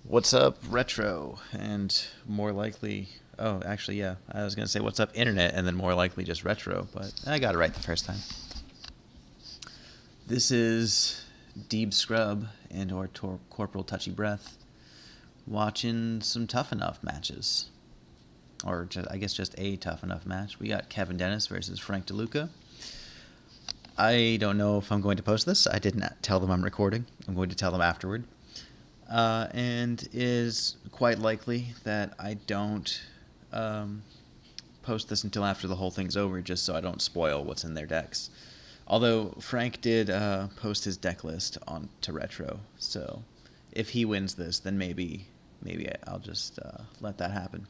What's up, retro, and more likely... Oh, actually, yeah. I was going to say what's up, internet, and then more likely just retro, but I got it right the first time. This is Deeb Scrub and or Corporal Touchy Breath watching some Tuff Enuff matches. Or I guess just a Tuff Enuff match. We got Kevin Dennis versus Frank DeLuca. I don't know if I'm going to post this. I didn't tell them I'm recording. I'm going to tell them afterward. And is quite likely that I don't post this until after the whole thing's over, just so I don't spoil what's in their decks. Although Frank did post his deck list on to Retro, so if he wins this, then maybe I'll just let that happen.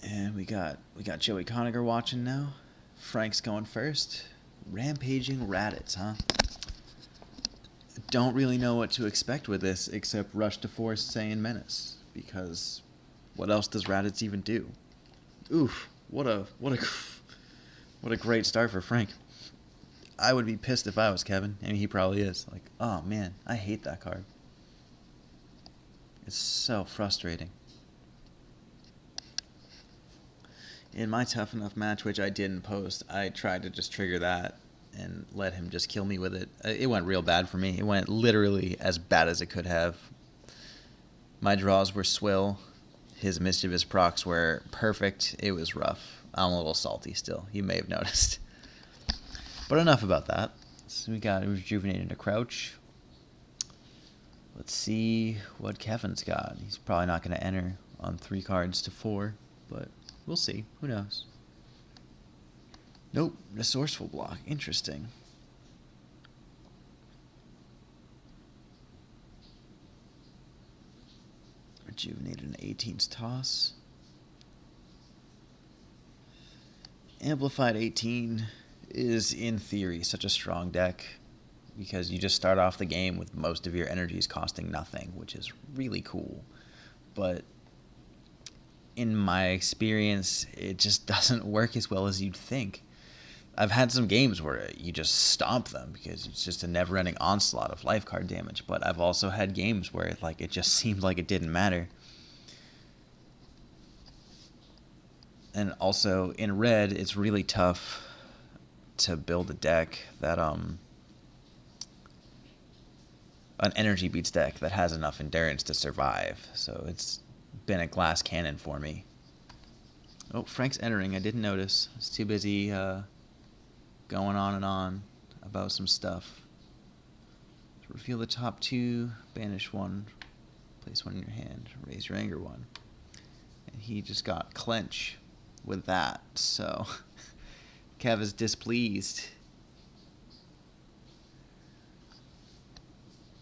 And we got Joey Conager watching now. Frank's going first. Rampaging Raditz, huh? Don't really know what to expect with this except Rush to Force Saiyan Menace, because what else does Raditz even do? Oof, what a great start for Frank. I would be pissed if I was Kevin. I mean, he probably is. Like, oh man, I hate that card. It's so frustrating. In my Tuff Enuff match, which I didn't post, I tried to just trigger that and let him just kill me with it. It went real bad for me. It went literally as bad as it could have. My draws were swill. His mischievous procs were perfect. It was rough. I'm a little salty still. You may have noticed. But enough about that. So we got Rejuvenated into Crouch. Let's see what Kevin's got. He's probably not going to enter on 3 cards to 4, but we'll see. Who knows? Nope. Resourceful block. Interesting. Rejuvenated an 18's toss. Amplified 18 is, in theory, such a strong deck because you just start off the game with most of your energies costing nothing, which is really cool. But in my experience, it just doesn't work as well as you'd think. I've had some games where you just stomp them because it's just a never-ending onslaught of life card damage, but I've also had games where it just seemed like it didn't matter. And also, in red, it's really tough to build a deck that, an energy beats deck that has enough endurance to survive, so it's been a glass cannon for me. Oh, Frank's entering. I didn't notice. I was too busy going on and on about some stuff. Reveal the top 2, banish 1, place 1 in your hand, raise your anger 1. And he just got clench with that, so Kev is displeased.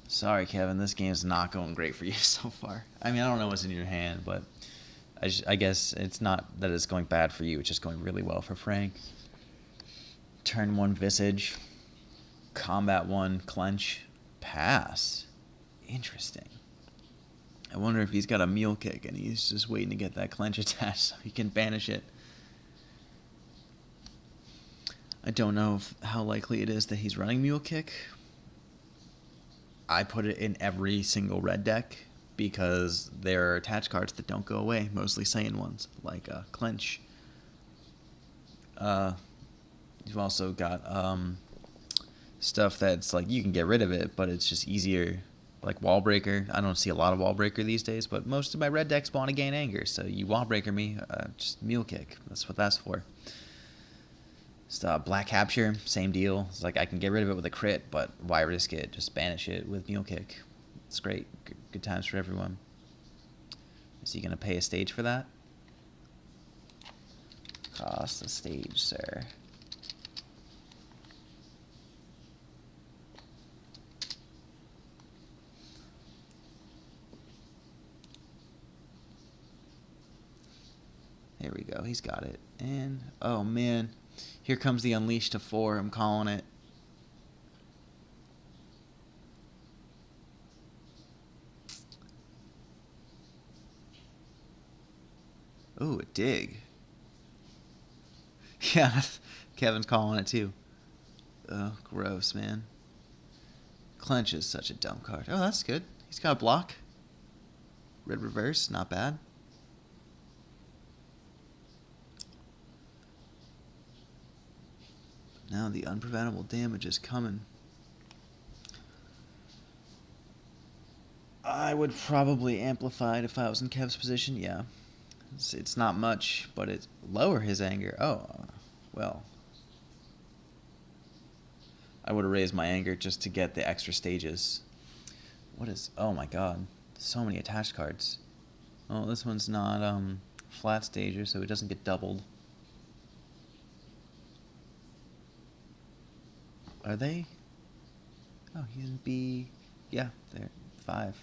Sorry, Kevin, this game's not going great for you so far. I mean, I don't know what's in your hand, but I guess it's not that it's going bad for you, it's just going really well for Frank. Turn 1 Visage, Combat 1 Clench, Pass. Interesting. I wonder if he's got a Mule Kick and he's just waiting to get that Clench attached so he can banish it. I don't know how likely it is that he's running Mule Kick. I put it in every single red deck because there are attached cards that don't go away, mostly Saiyan ones, like Clench. You've also got stuff that's like you can get rid of it, but it's just easier, like Wall Breaker. I don't see a lot of Wall Breaker these days, but most of my red decks want to gain anger, so you Wall Breaker me, just Mule Kick. That's what that's for. Black Capture, same deal. It's like I can get rid of it with a crit, but why risk it? Just banish it with Mule Kick. It's great. Good times for everyone. Is he going to pay a stage for that? Cost a stage, sir. There we go. He's got it. And, oh man. Here comes the Unleash to 4. I'm calling it. Ooh, a dig. Yeah, Kevin's calling it too. Oh, gross, man. Clench is such a dumb card. Oh, that's good. He's got a block. Red reverse, not bad. Now the unpreventable damage is coming. I would probably amplify it if I was in Kev's position, yeah. It's not much, but it lower his anger. Oh, well. I would have raised my anger just to get the extra stages. What is... Oh my god. So many attached cards. Oh, this one's not flat stager, so it doesn't get doubled. Are they? Oh, he's in B... Yeah, they're 5.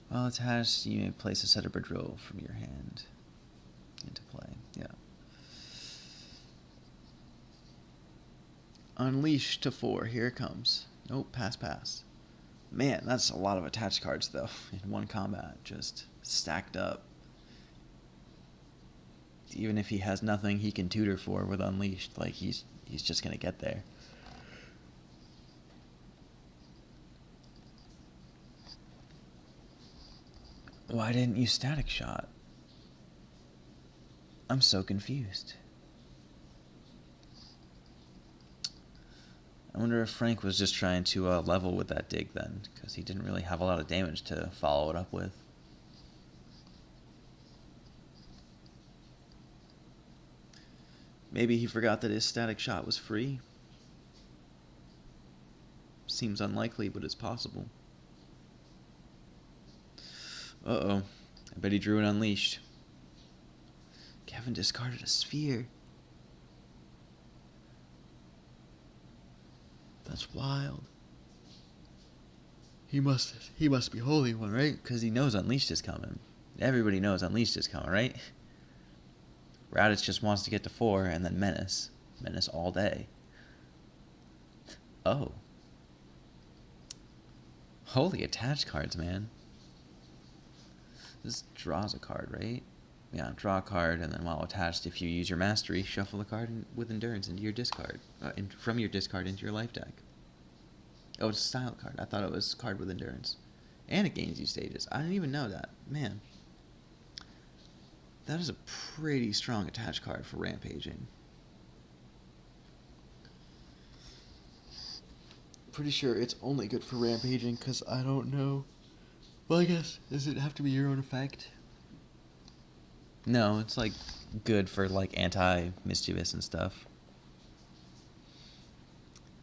While attached, you may place a setup or drill from your hand into play. Yeah. Unleash to 4. Here it comes. Nope, pass. Man, that's a lot of attached cards, though, in one combat. Just stacked up. Even if he has nothing he can tutor for with Unleashed, like, he's just going to get there. Why didn't you Static Shot? I'm so confused. I wonder if Frank was just trying to level with that dig then, because he didn't really have a lot of damage to follow it up with. Maybe he forgot that his Static Shot was free. Seems unlikely, but it's possible. Uh-oh. I bet he drew an Unleashed. Kevin discarded a Sphere. That's wild. He must be Holy One, right? Because he knows Unleashed is coming. Everybody knows Unleashed is coming, right? Raditz just wants to get to 4 and then Menace. Menace all day. Oh. Holy attached cards, man. This draws a card, right? Yeah, draw a card, and then while attached, if you use your mastery, shuffle the card with Endurance into your discard. From your discard into your life deck. Oh, it's a style card. I thought it was card with Endurance. And it gains you stages. I didn't even know that. Man. That is a pretty strong attached card for Rampaging. Pretty sure it's only good for Rampaging, because I don't know. Well, I guess, does it have to be your own effect? No, it's like good for like anti-mischievous and stuff.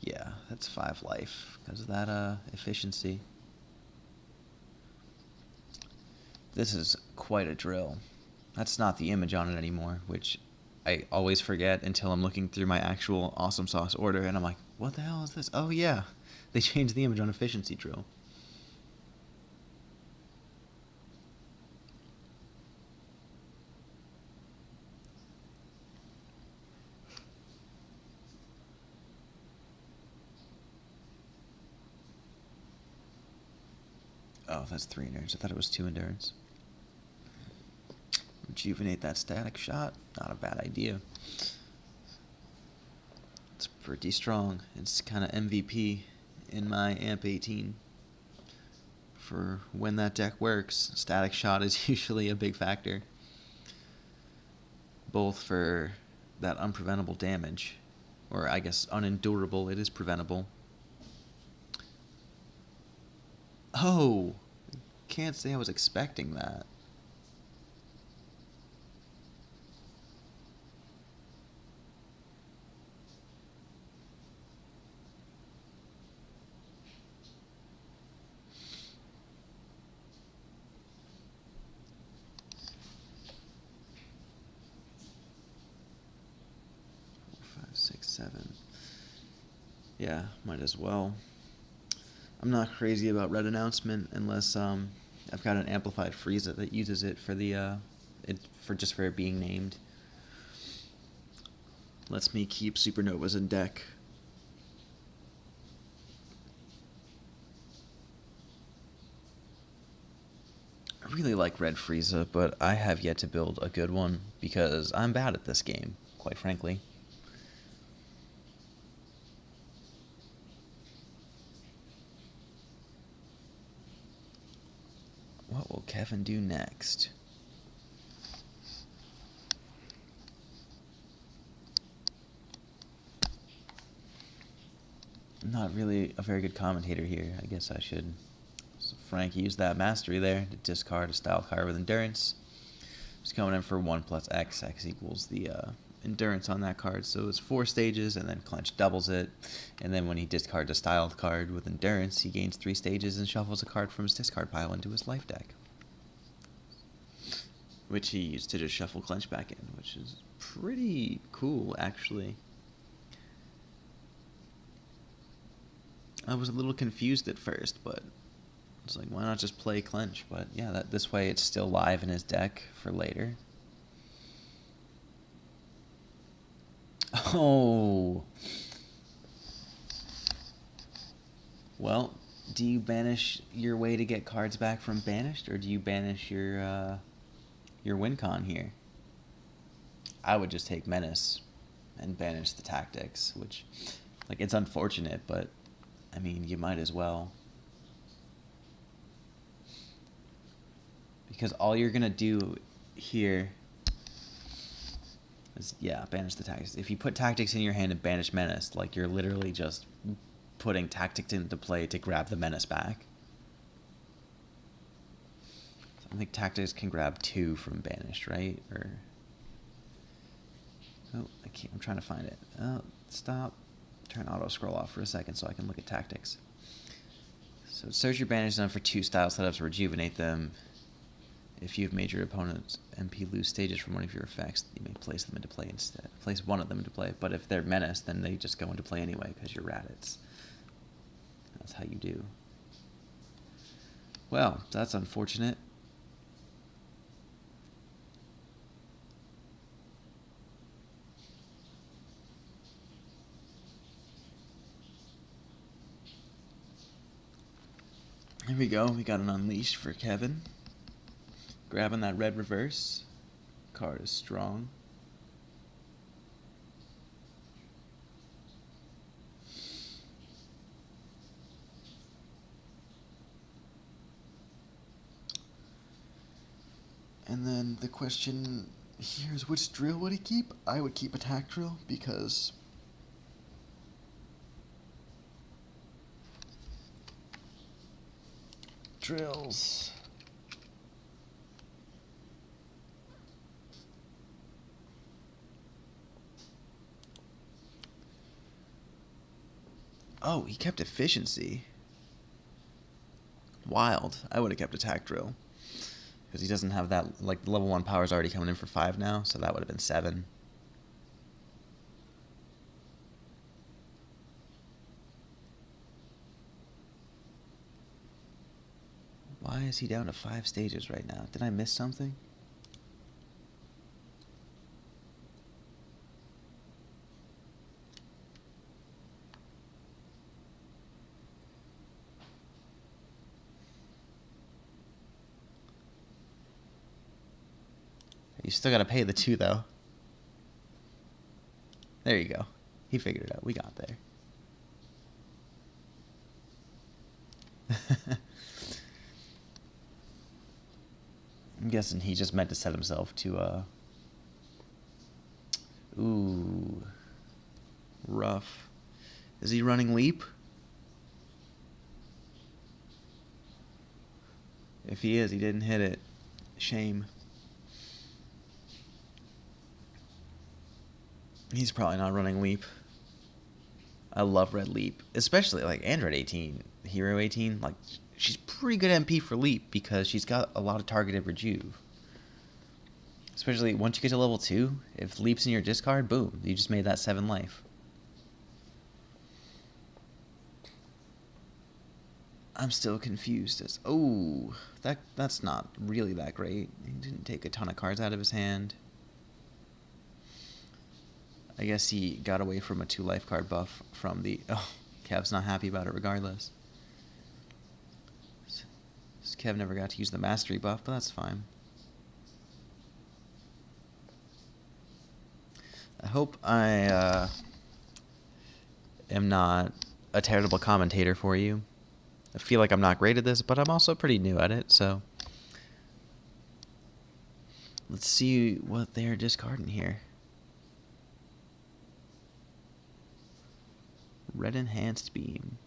Yeah, that's 5 life because of that efficiency. This is quite a drill. That's not the image on it anymore, which I always forget until I'm looking through my actual Awesome Sauce order and I'm like, what the hell is this? Oh yeah, they changed the image on efficiency drill. Oh, that's 3 endurance. I thought it was 2 endurance. Rejuvenate that Static Shot. Not a bad idea. It's pretty strong. It's kind of MVP in my AMP 18. For when that deck works, Static Shot is usually a big factor. Both for that unpreventable damage, or I guess unendurable, it is preventable. Oh! Can't say I was expecting that. Yeah, might as well. I'm not crazy about Red Announcement unless I've got an amplified Frieza that uses it for the just for it being named. Lets me keep Supernovas in deck. I really like Red Frieza, but I have yet to build a good one because I'm bad at this game, quite frankly. What will Kevin do next? I'm not really a very good commentator here. I guess I should. So Frank used that mastery there to discard a style card with endurance. He's coming in for 1 plus X. X equals the endurance on that card. So it's 4 stages, and then Clench doubles it. And then when he discards a styled card with endurance, he gains 3 stages and shuffles a card from his discard pile into his life deck, which he used to just shuffle Clench back in, which is pretty cool, actually. I was a little confused at first, but I was like, why not just play Clench? But yeah, this way it's still live in his deck for later. Oh. Well, do you banish your way to get cards back from banished, or do you banish your win con here? I would just take Menace and banish the tactics, which, like, it's unfortunate, but I mean, you might as well. Because all you're going to do here is, yeah, banish the tactics. If you put tactics in your hand and banish Menace, like, you're literally just putting tactics into play to grab the Menace back. So I think tactics can grab 2 from banished, right? Or... oh, I'm trying to find it. Oh, stop. Turn auto scroll off for a second so I can look at tactics. So search your banished zone for 2 style setups, rejuvenate them. If you've made your opponent's MP lose stages from one of your effects, you may place them into play instead. Place one of them into play, but if they're Menace, then they just go into play anyway because you're Raditz. That's how you do. Well, that's unfortunate. Here we go. We got an Unleashed for Kevin. Grabbing that red reverse. Card is strong. And then the question here is, which drill would he keep? I would keep Attack Drill because drills. Oh, he kept efficiency. Wild. I would have kept Attack Drill. Because he doesn't have that, like, the level 1 power is already coming in for 5 now, so that would have been 7. Why is he down to 5 stages right now? Did I miss something? You still gotta pay the 2, though. There you go. He figured it out. We got there. I'm guessing he just meant to set himself to, ooh. Rough. Is he running Leap? If he is, he didn't hit it. Shame. He's probably not running Leap. I love Red Leap. Especially, like, Android 18, Hero 18. Like, she's pretty good MP for Leap because she's got a lot of targeted rejuve. Especially once you get to level 2, if Leap's in your discard, boom, you just made that 7 life. I'm still confused as... oh, that's not really that great. He didn't take a ton of cards out of his hand. I guess he got away from a 2 life card buff from the... oh, Kev's not happy about it regardless. So Kev never got to use the mastery buff, but that's fine. I hope I am not a terrible commentator for you. I feel like I'm not great at this, but I'm also pretty new at it, so Let's see what they're discarding here. Red Enhanced Beam.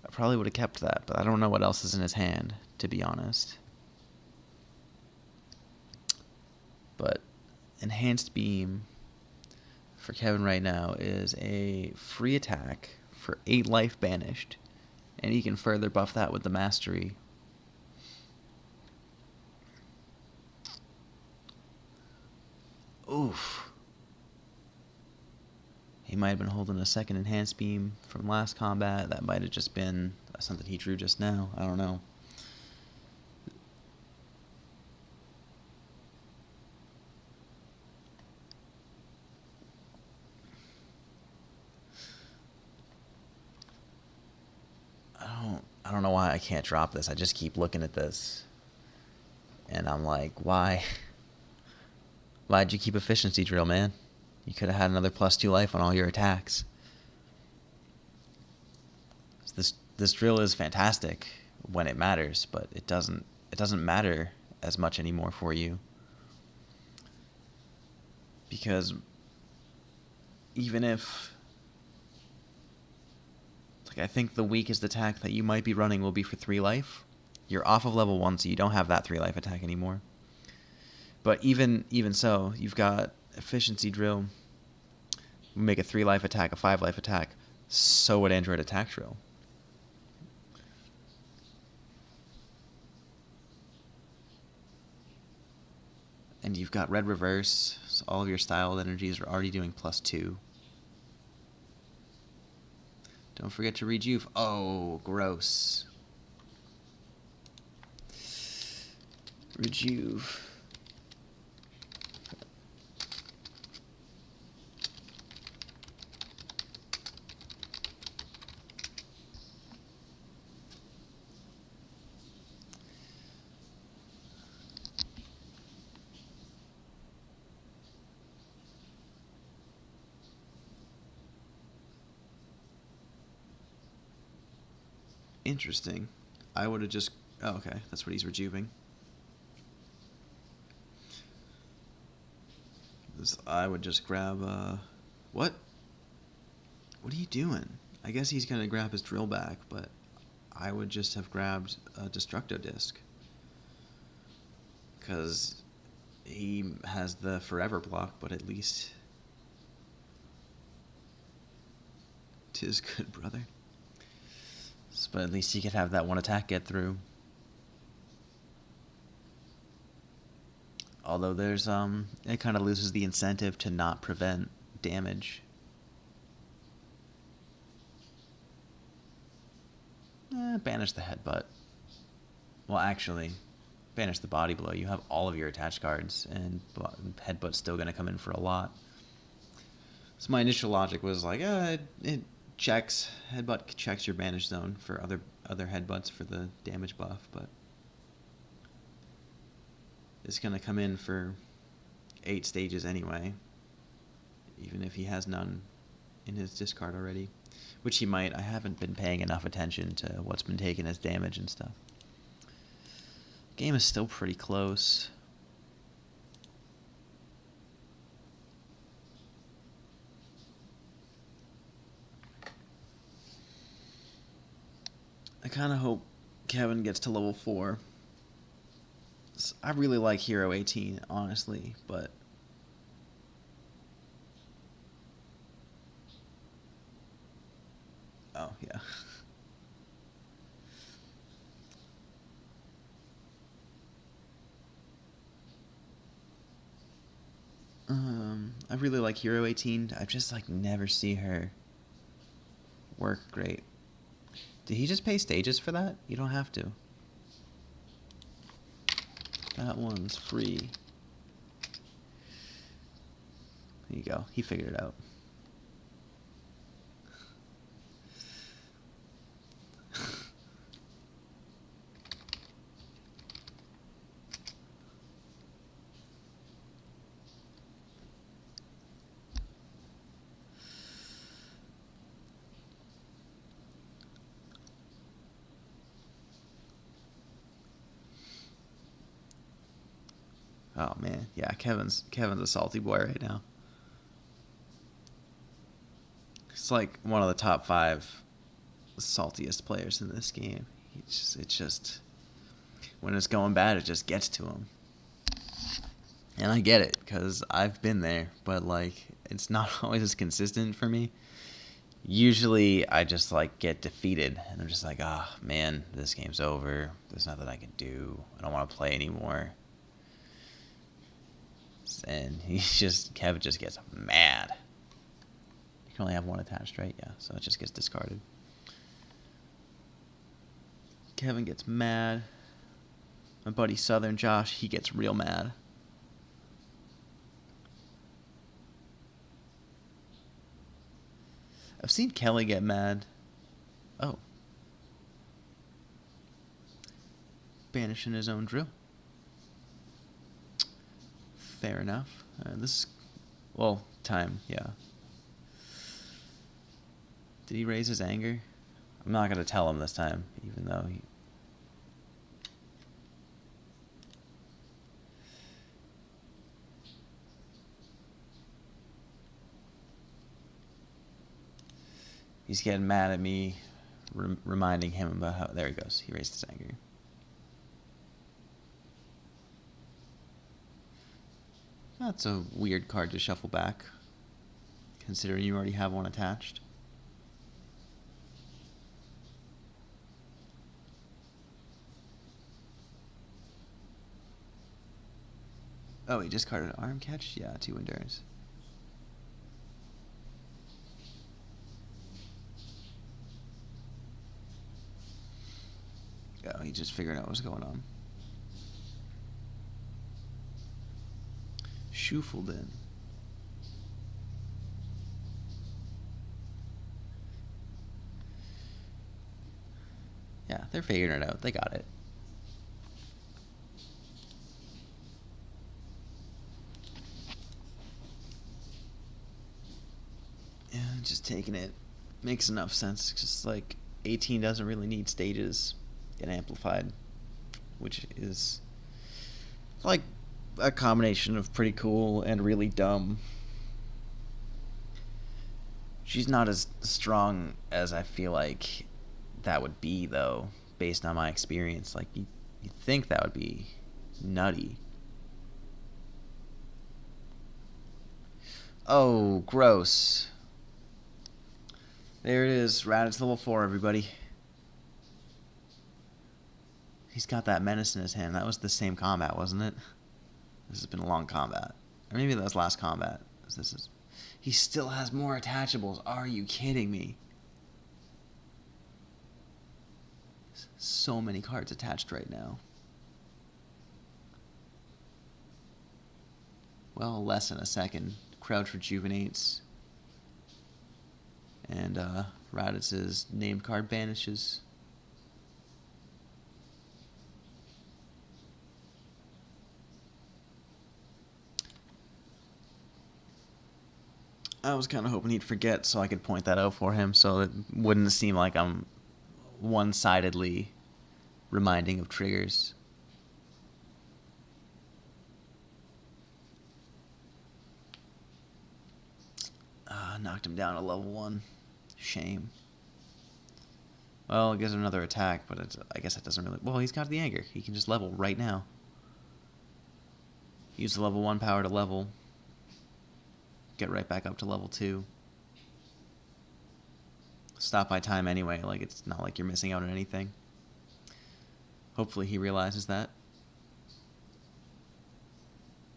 I probably would have kept that, but I don't know what else is in his hand, to be honest. But Enhanced Beam for Kevin right now is a free attack for 8 life banished, and he can further buff that with the Mastery. Oof. He might have been holding a second Enhanced Beam from last combat. That might have just been something he drew just now. I don't know. I don't know why I can't drop this. I just keep looking at this. And I'm like, why? Why'd you keep Efficiency Drill, man? You could have had another +2 life on all your attacks. This drill is fantastic when it matters, but it doesn't matter as much anymore for you. Because even if, like, I think the weakest attack that you might be running will be for 3 life. You're off of level 1, so you don't have that 3 life attack anymore. But even so, you've got Efficiency Drill. Make a 3 life attack, a 5 life attack. So would Android Attack Drill. And you've got Red Reverse, so all of your styled energies are already doing +2. Don't forget to rejuve. Oh, gross. Rejuve. Interesting. I would have just... Oh, okay. That's what he's rejuving. I would just grab... What? What are you doing? I guess he's going to grab his drill back, but I would just have grabbed a Destructo Disc. Because he has the Forever block, but at least... 'Tis good, brother. But at least he could have that one attack get through. Although there's it kind of loses the incentive to not prevent damage. Banish the headbutt. Well, actually, banish the body blow. You have all of your attached cards, and headbutt's still going to come in for a lot. So my initial logic was like, it checks, headbutt checks your banish zone for other headbutts for the damage buff, but it's going to come in for 8 stages anyway, even if he has none in his discard already, which he might. I haven't been paying enough attention to what's been taken as damage and stuff. Game is still pretty close. I kind of hope Kevin gets to level 4. I really like Hero 18, honestly, but... Oh, yeah. I really like Hero 18. I just, like, never see her work great. Did he just pay stages for that? You don't have to. That one's free. There you go. He figured it out. Oh man, yeah, Kevin's a salty boy right now. He's like one of the top 5 saltiest players in this game. It's just when it's going bad, it just gets to him. And I get it, because I've been there, but like it's not always as consistent for me. Usually I just like get defeated and I'm just like, ah, man, this game's over. There's nothing I can do. I don't want to play anymore. And Kevin just gets mad. You can only have one attached, right? Yeah, so it just gets discarded. Kevin gets mad. My buddy Southern Josh, he gets real mad. I've seen Kelly get mad. Oh. Banishing his own drill. Fair enough. Well, time, yeah. Did he raise his anger? I'm not going to tell him this time, even though he... He's getting mad at me, reminding him about how... There he goes. He raised his anger. That's a weird card to shuffle back, considering you already have one attached. Oh, he discarded an arm catch? Yeah, 2 endurance. Oh, he just figured out what was going on. Shufelden. Yeah, they're figuring it out. They got it. Yeah, just taking it makes enough sense. It's just like 18 doesn't really need stages in Amplified, which is like a combination of pretty cool and really dumb. She's not as strong as I feel like that would be, though, based on my experience. Like, you think that would be nutty. Oh, gross. There it is. Raditz level 4, everybody. He's got that menace in his hand. That was the same combat, wasn't it? This has been a long combat. Or maybe that was last combat. He still has more attachables. Are you kidding me? So many cards attached right now. Well, less in a second. Crouch rejuvenates. And Raditz's named card banishes. I was kind of hoping he'd forget so I could point that out for him so it wouldn't seem like I'm one-sidedly reminding of triggers. Knocked him down to level 1. Shame. Well, it gives him another attack, but I guess it doesn't really... Well, he's got the anger. He can just level right now. Use the level 1 power to level. Get right back up to level 2. Stop by time anyway, like it's not like you're missing out on anything. Hopefully he realizes that.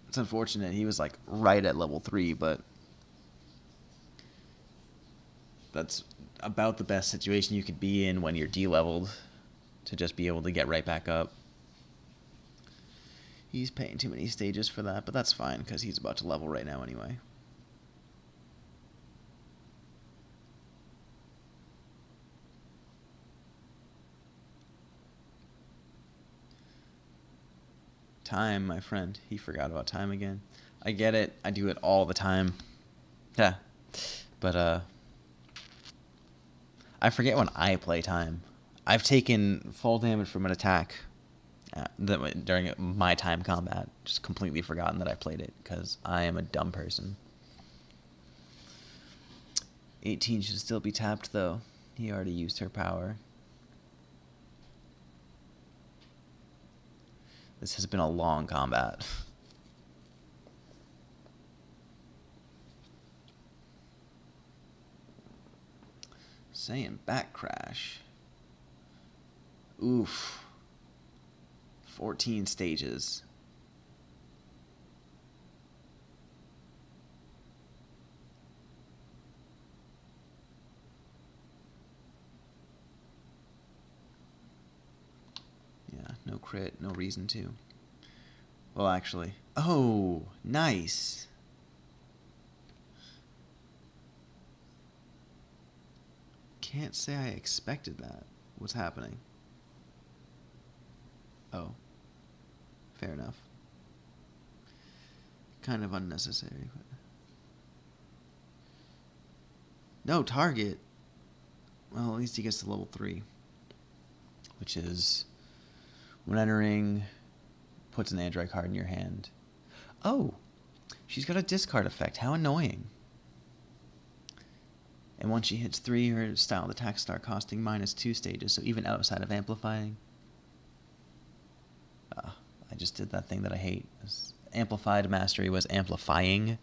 It's unfortunate, he was like right at level 3, but that's about the best situation you could be in when you're de-leveled, to just be able to get right back up. He's paying too many stages for that, but that's fine because he's about to level right now anyway. Time, my friend. He forgot about time again. I get it. I do it all the time. Yeah. But, I forget when I play time. I've taken fall damage from an attack during my time combat. Just completely forgotten that I played it because I am a dumb person. 18 should still be tapped though. He already used her power. This has been a long combat. Saying back crash. Oof. 14 stages. Yeah, no crit, no reason to. Well, actually. Oh, nice. Can't say I expected that. What's happening? Oh. Fair enough. Kind of unnecessary. But... No, target. Well, at least he gets to level 3. Which is... when entering... puts an Android card in your hand. Oh! She's got a discard effect. How annoying. And once she hits 3, her styled attacks start costing -2 stages, so even outside of amplifying. I just did that thing that I hate. Amplified mastery was amplifying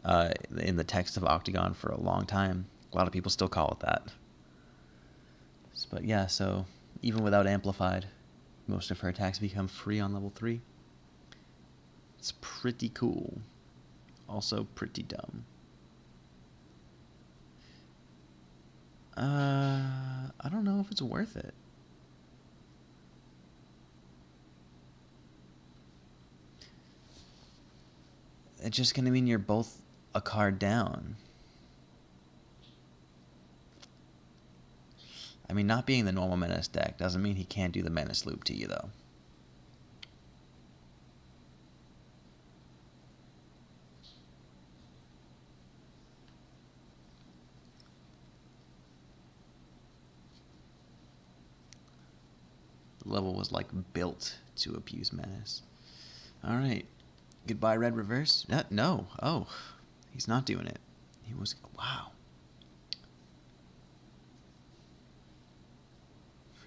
in the text of Octagon for a long time. A lot of people still call it that. But yeah, so even without amplified, most of her attacks become free on level 3. It's pretty cool. Also pretty dumb. I don't know if it's worth it. It's just gonna mean you're both a card down. I mean, not being the normal Menace deck doesn't mean he can't do the Menace loop to you, though. The level was, like, built to abuse Menace. Alright. Goodbye, Red Reverse? No. Oh. He's not doing it. He was... Wow.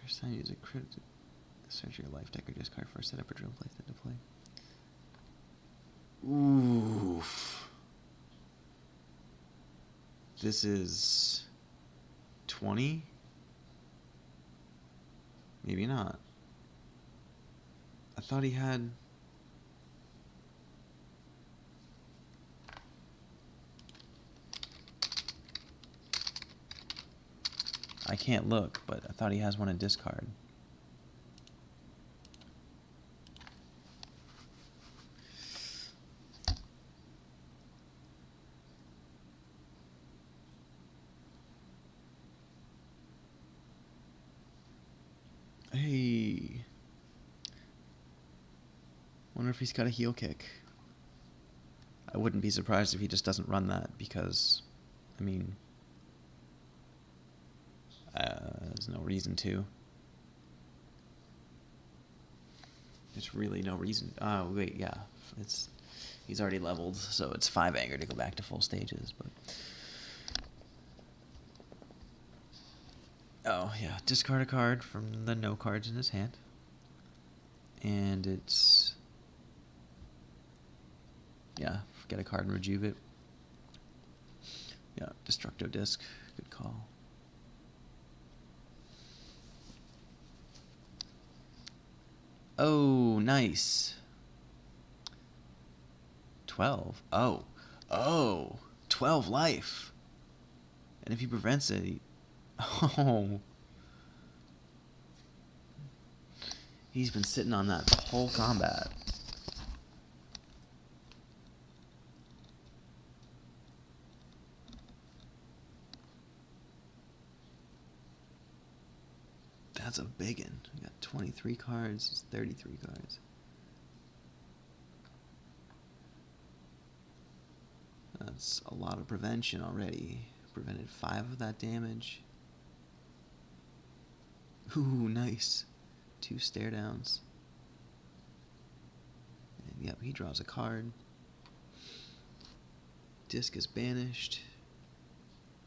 First time you use a crit... Search your life deck or discard first, set up a drill, place it to play. Oof. This is... 20? Maybe not. I thought he had... I can't look, but I thought he has one in discard. Hey. Wonder if he's got a heel kick. I wouldn't be surprised if he just doesn't run that because, I mean... there's no reason to. There's really no reason. Oh, wait, yeah. He's already leveled, so it's 5 anger to go back to full stages, but... Oh, yeah. Discard a card from the no cards in his hand. And it's... Yeah, get a card and rejuve it. Yeah, Destructo Disc. Good call. Oh, nice. 12. Oh. 12 life. And if he prevents it, oh. He's been sitting on that the whole combat. That's a big one. We got 23 cards. He's 33 cards. That's a lot of prevention already. Prevented 5 of that damage. Ooh, nice. 2 stare downs. Yep, he draws a card. Disc is banished.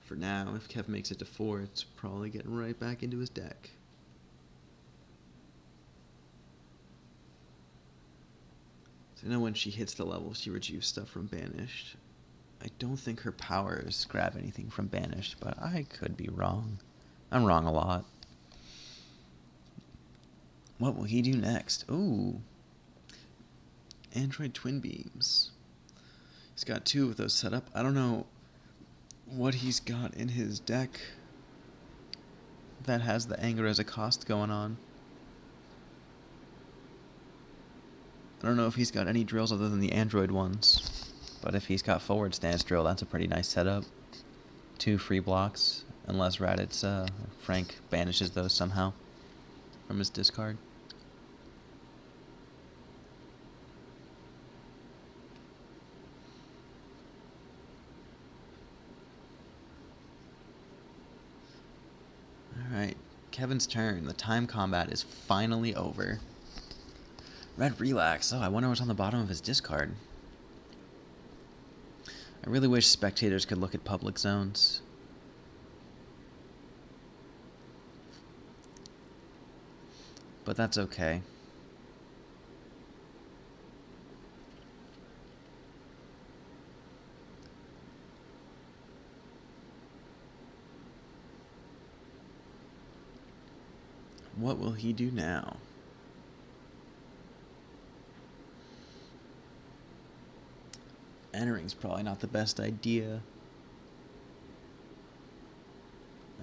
For now, if Kev makes it to 4, it's probably getting right back into his deck. So I know when she hits the level, she reduces stuff from banished. I don't think her power is grab anything from banished, but I could be wrong. I'm wrong a lot. What will he do next? Ooh. Android Twin Beams. He's got 2 of those set up. I don't know what he's got in his deck that has the anger as a cost going on. I don't know if he's got any drills other than the Android ones. But if he's got forward stance drill, that's a pretty nice setup. 2 free blocks, unless Raditz, Frank banishes those somehow from his discard. Alright, Kevin's turn. The time combat is finally over. Red relax. Oh, I wonder what's on the bottom of his discard. I really wish spectators could look at public zones. But that's okay. What will he do now? Entering's probably not the best idea.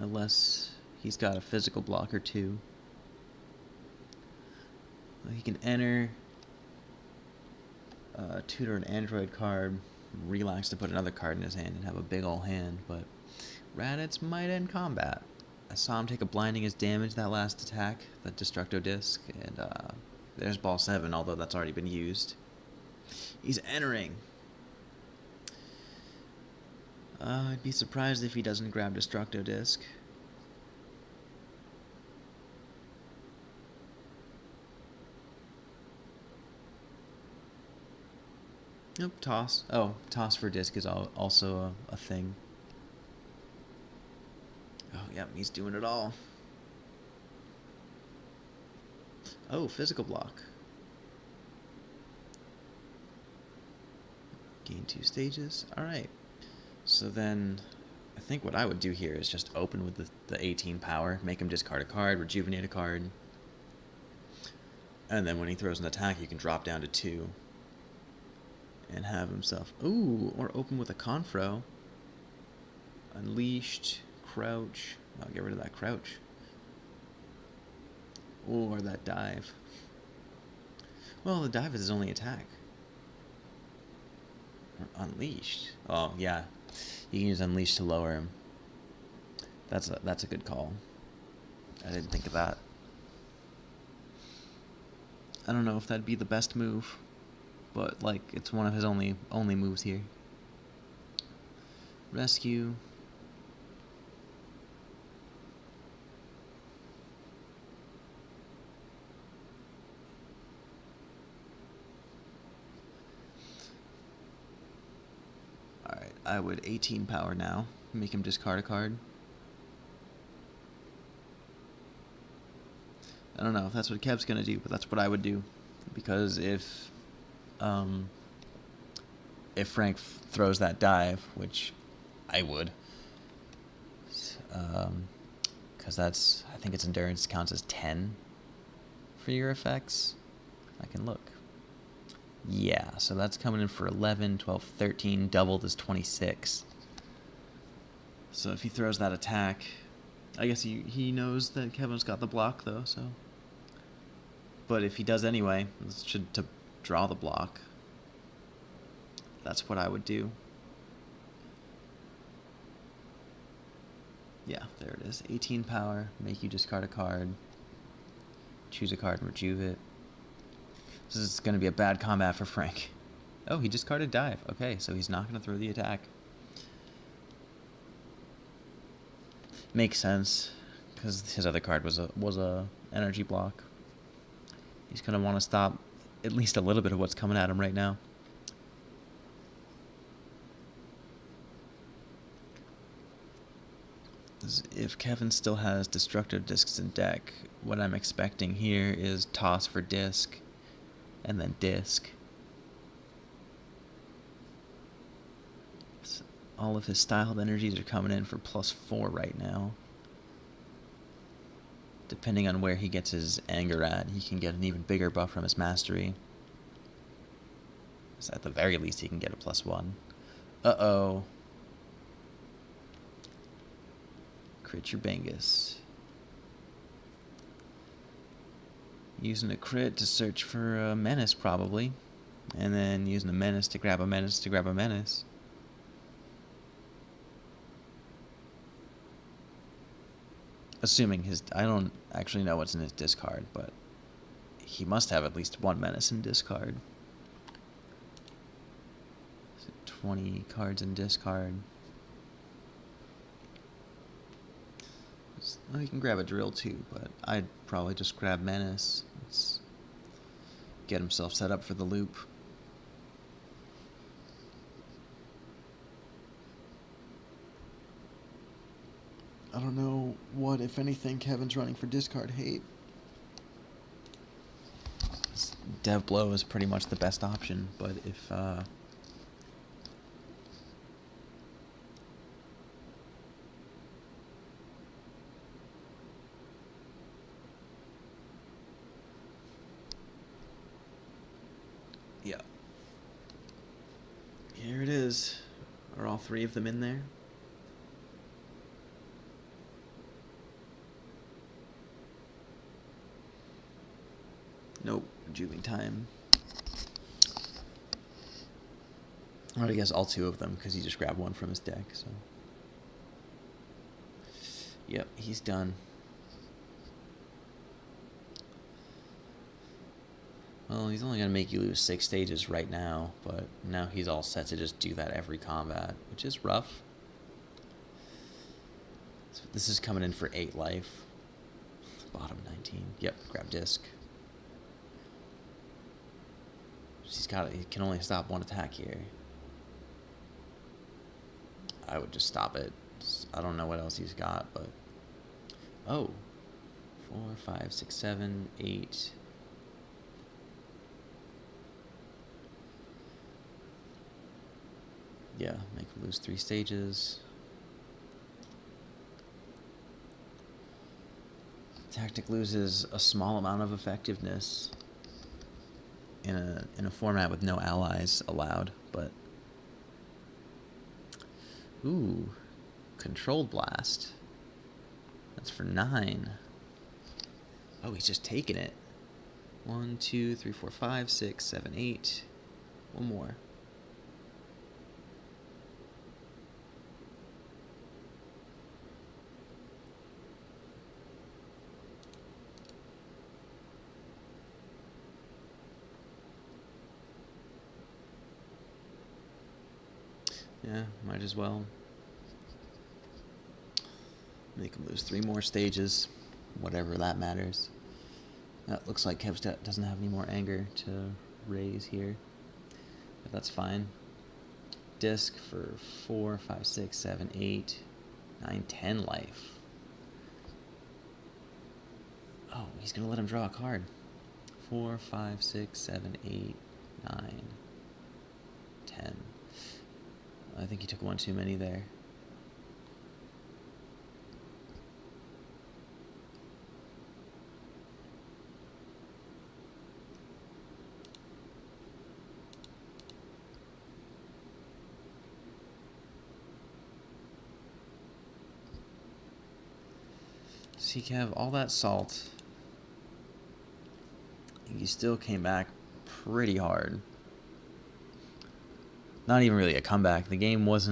Unless he's got a physical block or 2. He can enter, tutor an Android card, relax to put another card in his hand and have a big ol' hand, but Raditz might end combat. I saw him take a blinding as damage that last attack, that Destructo Disc, and there's ball 7, although that's already been used. He's entering. I'd be surprised if he doesn't grab Destructo Disc. Nope, toss. Oh, toss for disc is also a thing. Oh, yep, he's doing it all. Oh, physical block. Gain 2 stages. Alright. So then, I think what I would do here is just open with the 18 power, make him discard a card, rejuvenate a card. And then when he throws an attack, you can drop down to 2. And have himself... Ooh, or open with a Confro. Unleashed, crouch. I'll get rid of that crouch. Or that dive. Well, the dive is his only attack. Or unleashed. Oh, yeah. You can use unleashed to lower him. That's a good call. I didn't think of that. I don't know if that'd be the best move. But, like, it's one of his only moves here. Rescue. Alright, I would 18 power now. Make him discard a card. I don't know if that's what Kev's gonna do, but that's what I would do. Because if Frank throws that dive, which I would, because I think its endurance counts as 10 for your effects. I can look. Yeah, so that's coming in for 11, 12, 13, doubled is 26. So if he throws that attack, I guess he knows that Kevin's got the block though, so. But if he does anyway, this should to draw the block. That's what I would do. Yeah, there it is. 18 power, make you discard a card, choose a card and rejuve it. This is going to be a bad combat for Frank. Oh, he discarded dive. Okay, so he's not going to throw the attack. Makes sense, because his other card was a energy block. He's going to want to stop at least a little bit of what's coming at him right now. If Kevin still has destructive discs in deck, what I'm expecting here is toss for disc, and then disc. So all of his styled energies are coming in for +4 right now. Depending on where he gets his anger at, he can get an even bigger buff from his mastery. So at the very least, he can get a +1. Uh-oh. Crit your Bangus. Using a crit to search for a menace, probably. And then using a menace to grab a menace to grab a menace. Assuming his... I don't actually know what's in his discard, but he must have at least one menace in discard. So 20 cards in discard. Well, he can grab a drill too, but I'd probably just grab menace. Let's get himself set up for the loop. I don't know what, if anything, Kevin's running for discard hate. Dev Blow is pretty much the best option, but if yeah. Here it is. Are all three of them in there? Nope, Juving time. Or I guess all two of them, because he just grabbed one from his deck, so. Yep, he's done. Well, he's only going to make you lose 6 stages right now, but now he's all set to just do that every combat, which is rough. So this is coming in for 8 life. Bottom 19. Yep, grab disc. He can only stop one attack here. I would just stop it. I don't know what else he's got, but... Oh. 4, 5, 6, 7, 8... Yeah, make him lose 3 stages. Tactic loses a small amount of effectiveness in a format with no allies allowed, but ooh, controlled blast. That's for 9. Oh, he's just taking it. 1, 2, 3, 4, 5, 6, 7, 8. One more. Yeah, might as well. Make him lose 3 more stages, whatever that matters. That looks like Kev doesn't have any more anger to raise here, but that's fine. Disc for 4, 5, 6, 7, 8, 9, 10 life. Oh, he's gonna let him draw a card. 4, 5, 6, 7, 8, 9, 10. I think he took one too many there. See, Kev, all that salt, you still came back pretty hard. Not even really a comeback. The game was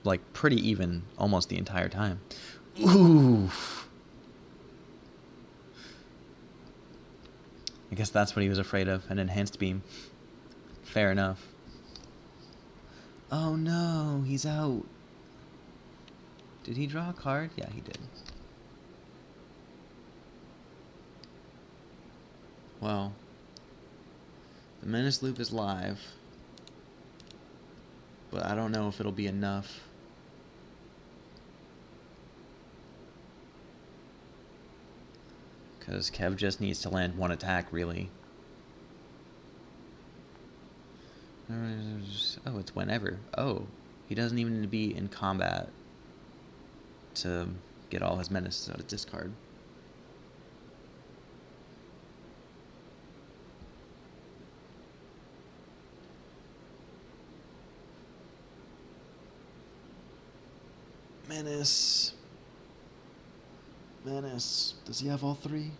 like pretty even almost the entire time. Ooh. I guess that's what he was afraid of, an enhanced beam. Fair enough. Oh no, he's out. Did he draw a card? Yeah, he did. Well, The Menace Loop is live, but I don't know if it'll be enough. Because Kev just needs to land one attack, really. Oh, it's whenever. Oh, he doesn't even need to be in combat to get all his menaces out of discard. Menace. Menace. Does he have all three?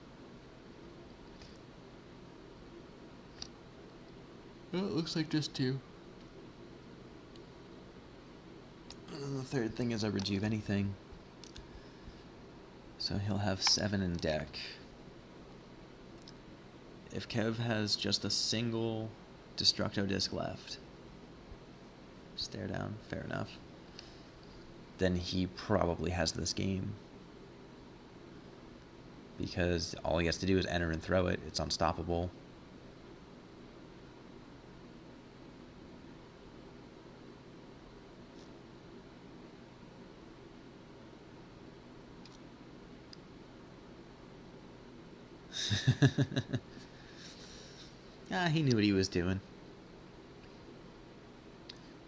Oh, it looks like just two. And the third thing is a rejuve anything. So he'll have 7 in deck. If Kev has just a single Destructo Disc left, stare down, fair enough, then he probably has this game. Because all he has to do is enter and throw it. It's unstoppable. He knew what he was doing.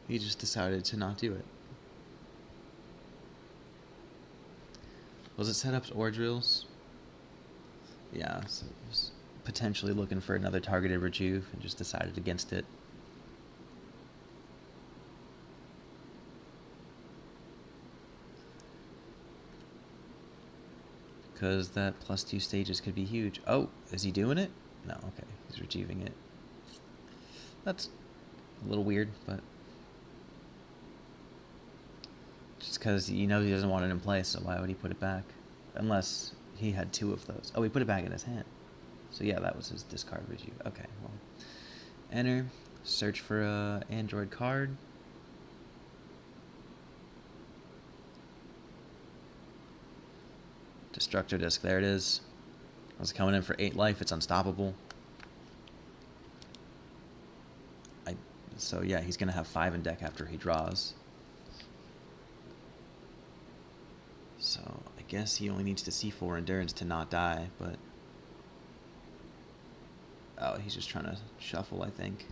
He just decided to not do it. Was it setups or drills? Yeah, so it was potentially looking for another targeted rejuve and just decided against it. Because that +2 stages could be huge. Oh, is he doing it? No, okay, he's rejuving it. That's a little weird, but just because he knows he doesn't want it in play, so why would he put it back? Unless he had 2 of those. Oh, he put it back in his hand. So yeah, that was his discard rejuve. Okay, well. Enter, search for a Android card. Destructo Disc, there it is. I was coming in for 8 life, it's unstoppable. So yeah, he's going to have 5 in deck after he draws. So I guess he only needs to C4 Endurance to not die, but... Oh, he's just trying to shuffle, I think.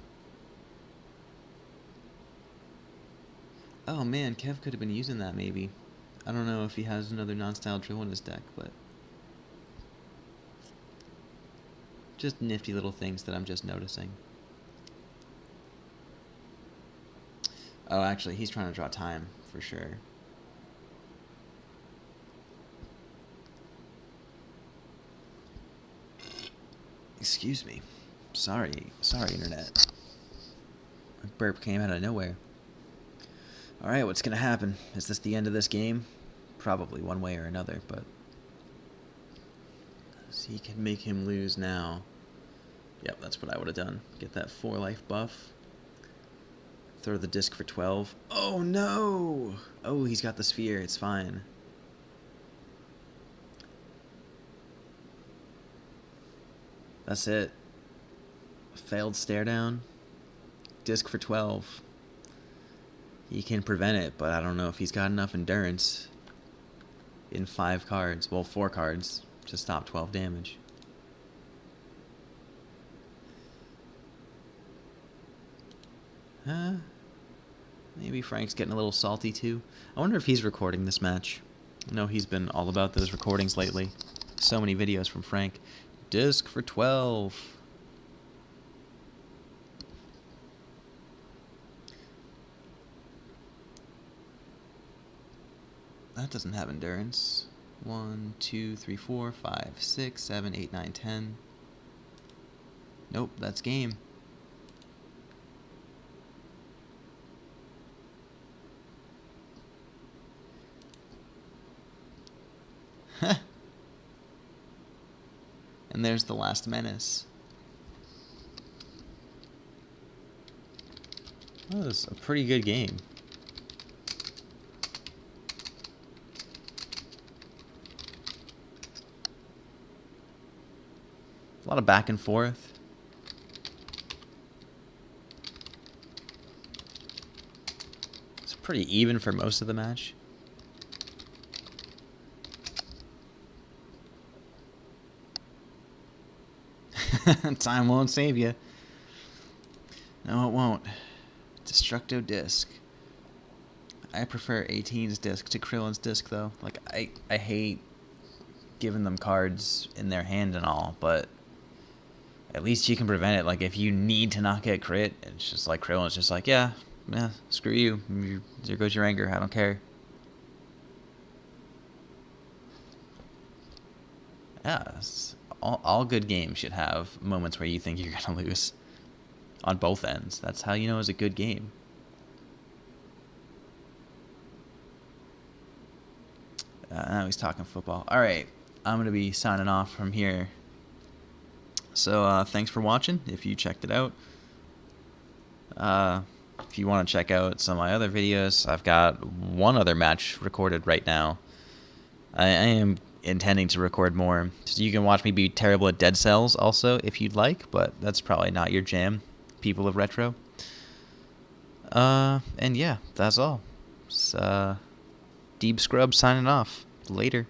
Oh man, Kev could have been using that maybe. I don't know if he has another non-style drill in his deck, but... just nifty little things that I'm just noticing. Oh, actually, he's trying to draw time, for sure. Excuse me. Sorry, internet. A burp came out of nowhere. Alright, what's gonna happen? Is this the end of this game? Probably, one way or another, but... so he can make him lose now. Yep, that's what I would have done. Get that 4 life buff. Throw the disc for 12. Oh no! Oh, he's got the sphere, it's fine. That's it. Failed stare down. Disc for 12. He can prevent it, but I don't know if he's got enough endurance in 5 cards, well 4 cards, to stop 12 damage. Maybe Frank's getting a little salty too. I wonder if he's recording this match. I know he's been all about those recordings lately. So many videos from Frank. Disc for 12. That doesn't have endurance. 1, 2, 3, 4, 5, 6, 7, 8, 9, 10. Nope, that's game. And there's the last menace. That was a pretty good game. A lot of back and forth. pretty even for most of the match. Time won't save you. No, it won't. Destructo Disc. I prefer 18's disc to Krillin's disc, though. Like, I hate giving them cards in their hand and all, but at least you can prevent it. Like, if you need to not get crit, it's just like Krillin's just like, yeah, screw you. There goes your anger. I don't care. Yeah, all good games should have moments where you think you're going to lose on both ends. That's how you know it's a good game. Now he's talking football. All right, I'm going to be signing off from here. So thanks for watching, if you checked it out. If you want to check out some of my other videos, I've got one other match recorded right now. I am intending to record more. So you can watch me be terrible at dead cells also, if you'd like, but that's probably not your jam, people of retro. And yeah, that's all. Deeb Scrub signing off. Later.